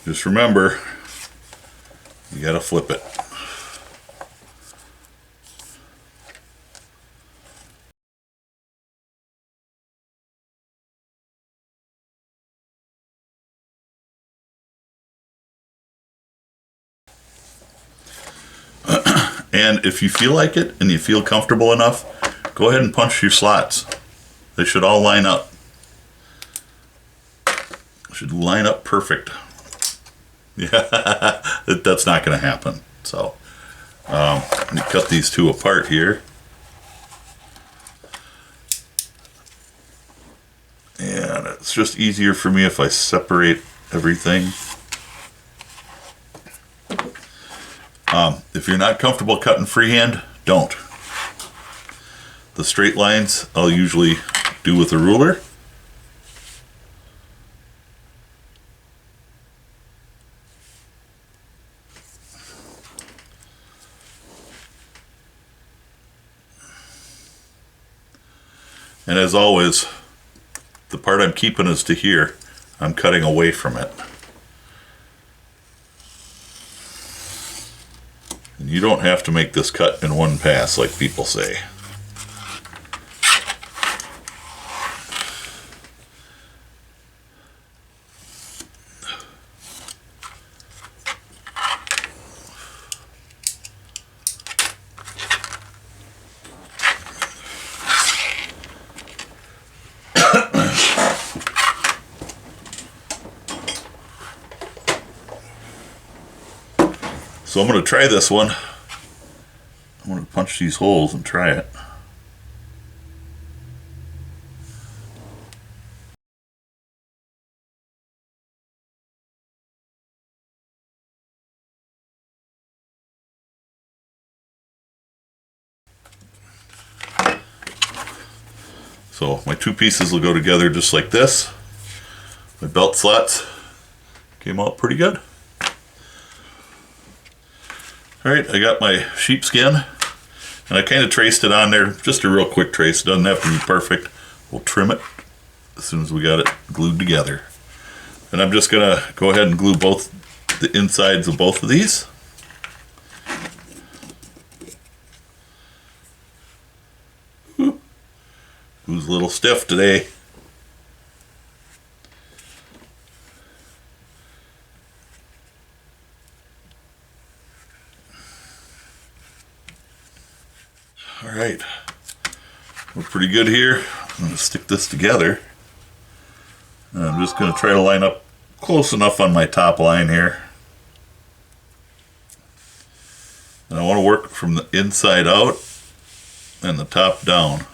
Just remember, you gotta flip it. And if you feel like it and you feel comfortable enough, go ahead and punch your slots. They should all line up. Should line up perfect. Yeah, that's not going to happen. So, let me cut these two apart here. And it's just easier for me if I separate everything. If you're not comfortable cutting freehand, don't. The straight lines I'll usually do with a ruler. And as always, the part I'm keeping is to here. I'm cutting away from it. And you don't have to make this cut in one pass like people say. So I'm going to try this one. I'm going to punch these holes and try it. So my two pieces will go together just like this. My belt slots came out pretty good. Alright, I got my sheepskin, and I kind of traced it on there, just a real quick trace. It doesn't have to be perfect. We'll trim it as soon as we got it glued together. And I'm just going to go ahead and glue both the insides of both of these. Who's a little stiff today? Alright, we're pretty good here. I'm going to stick this together. And I'm just going to try to line up close enough on my top line here. And I want to work from the inside out and the top down.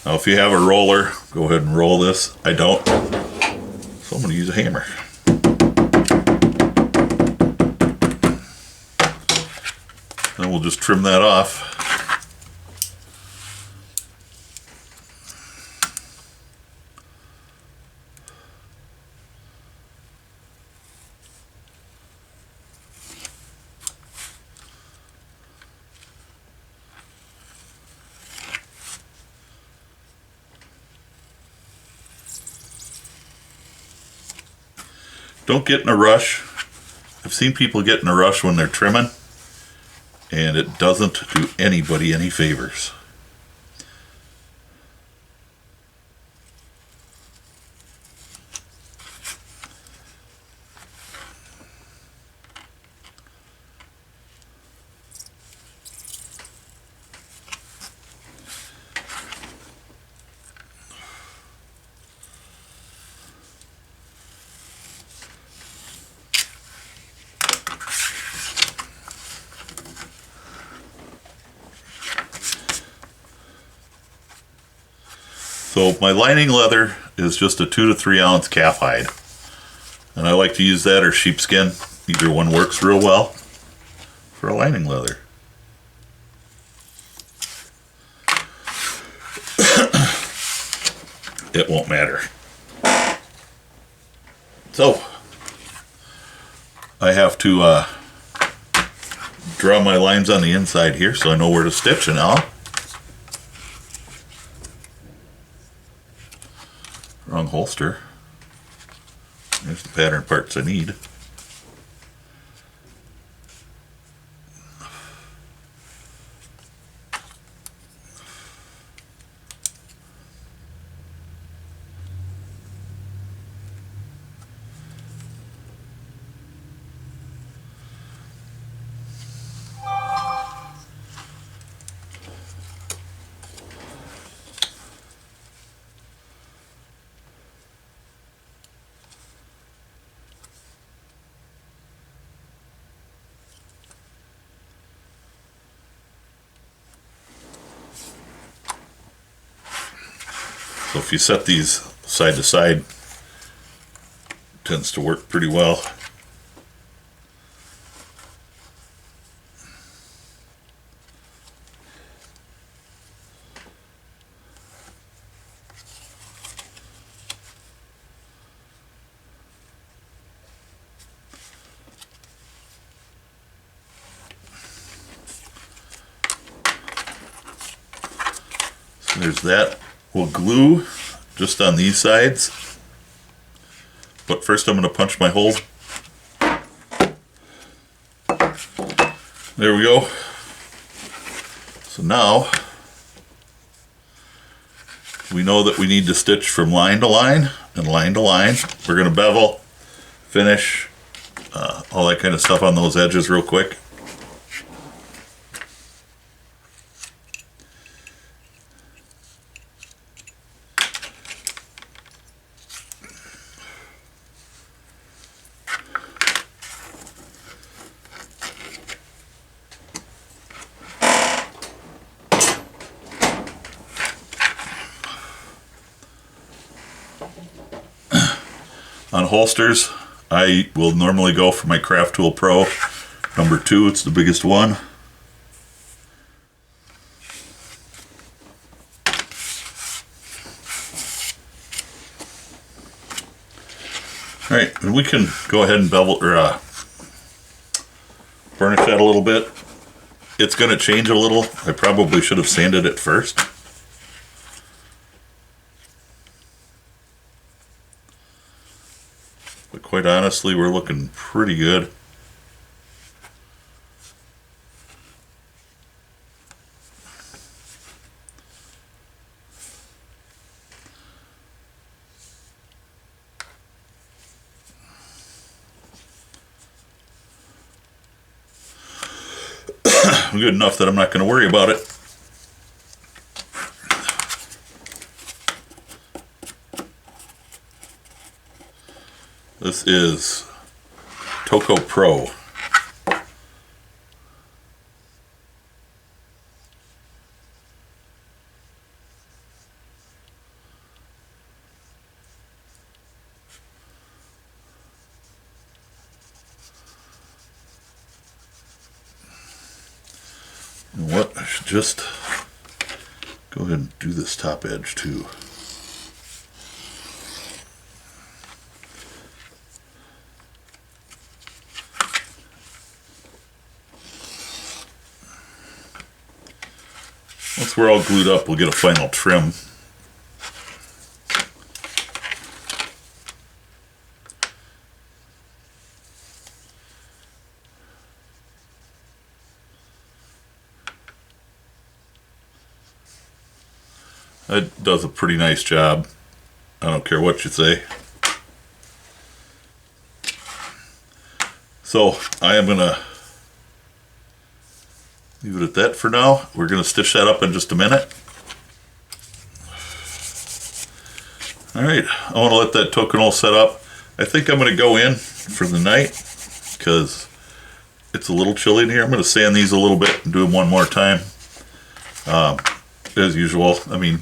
Now if you have a roller, go ahead and roll this. I don't. So I'm going to use a hammer. Then we'll just trim that off. Don't get in a rush. I've seen people get in a rush when they're trimming, and it doesn't do anybody any favors. So my lining leather is just a 2 to 3 ounce calf hide, and I like to use that or sheepskin. Either one works real well for a lining leather. It won't matter. So I have to draw my lines on the inside here so I know where to stitch and all. wrong holster. There's the pattern parts I need. So if you set these side to side, it tends to work pretty well. So there's that. We'll glue just on these sides, but first I'm going to punch my holes. There we go. So now we know that we need to stitch from line to line and line to line. We're going to bevel, finish, all that kind of stuff on those edges real quick. On holsters, I will normally go for my Craft Tool Pro number 2. It's the biggest one. All right, and we can go ahead and bevel or burnish that a little bit. It's going to change a little. I probably should have sanded it first. But quite honestly, we're looking pretty good. Good enough that I'm not going to worry about it. This is Toco Pro. You know what? I should just go ahead and do this top edge too. Once we're all glued up, we'll get a final trim. That does a pretty nice job. I don't care what you say. So I am going to leave it at that for now. We're going to stitch that up in just a minute. Alright, I want to let that token all set up. I think I'm going to go in for the night because it's a little chilly in here. I'm going to sand these a little bit and do them one more time. As usual, I mean,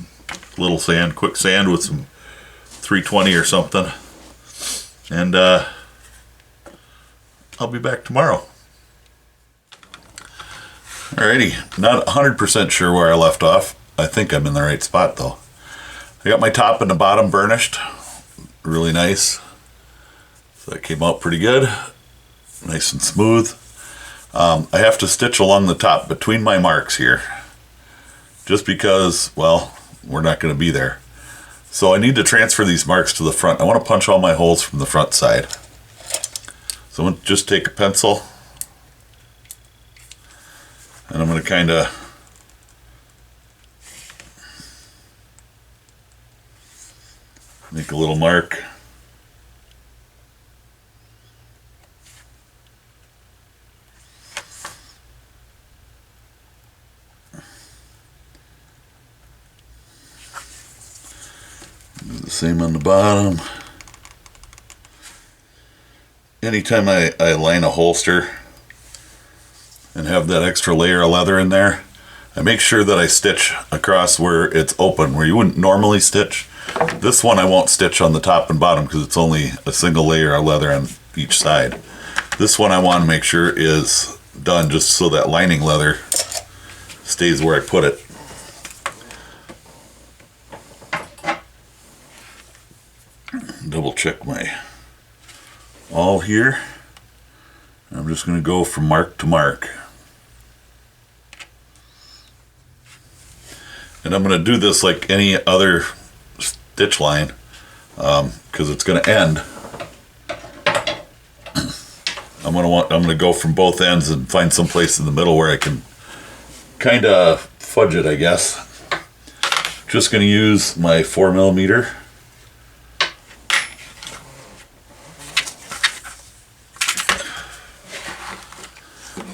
little sand, quick sand with some 320 or something. And I'll be back tomorrow. Alrighty, not 100% sure where I left off. I think I'm in the right spot though. I got my top and the bottom burnished. Really nice. So that came out pretty good. Nice and smooth. I have to stitch along the top between my marks here. Just because, well, we're not going to be there. So I need to transfer these marks to the front. I want to punch all my holes from the front side. So I'm going to just take a pencil and I'm going to kind of make a little mark. Do the same on the bottom. Anytime I line a holster and have that extra layer of leather in there, I make sure that I stitch across where it's open, where you wouldn't normally stitch. This one I won't stitch on the top and bottom because it's only a single layer of leather on each side. This one I want to make sure is done just so that lining leather stays where I put it. Double check my awl here. I'm just going to go from mark to mark. And I'm going to do this like any other stitch line because it's going to end. I'm going to go from both ends and find some place in the middle where I can kind of fudge it, I guess. Just going to use my 4mm.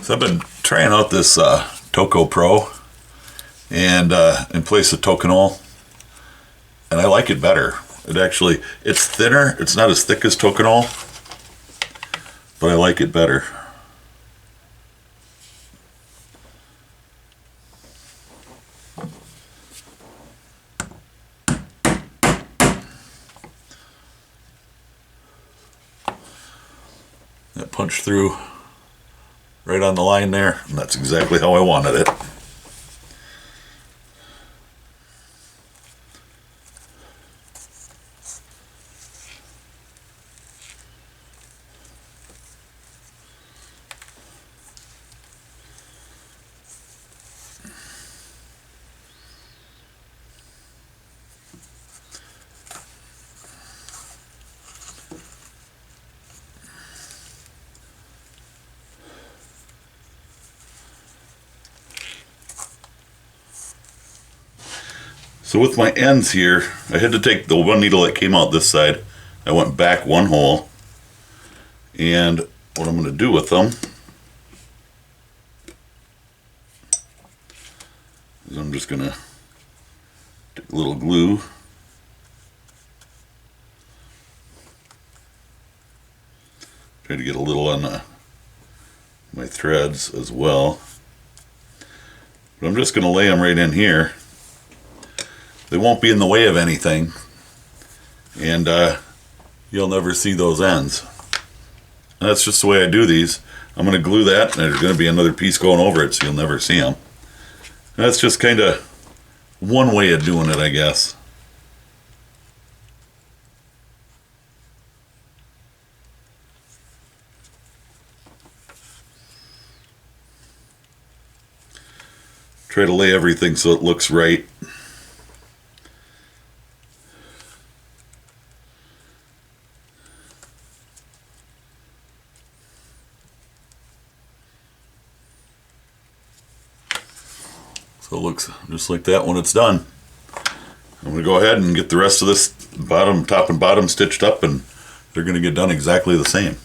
So I've been trying out this Toco Pro and in place of Toconol, and I like it better. It's thinner. It's not as thick as Toconol, but I like it better. That punch through right on the line there, and that's exactly how I wanted it. So with my ends here, I had to take the one needle that came out this side. I went back one hole, and what I'm going to do with them is I'm just going to take a little glue, try to get a little on my threads as well. But I'm just going to lay them right in here. They won't be in the way of anything, and you'll never see those ends. And that's just the way I do these. I'm going to glue that, and there's going to be another piece going over it, so you'll never see them. And that's just kind of one way of doing it, I guess. Try to lay everything so it looks right. So it looks just like that when it's done. I'm going to go ahead and get the rest of this top and bottom stitched up, and they're going to get done exactly the same.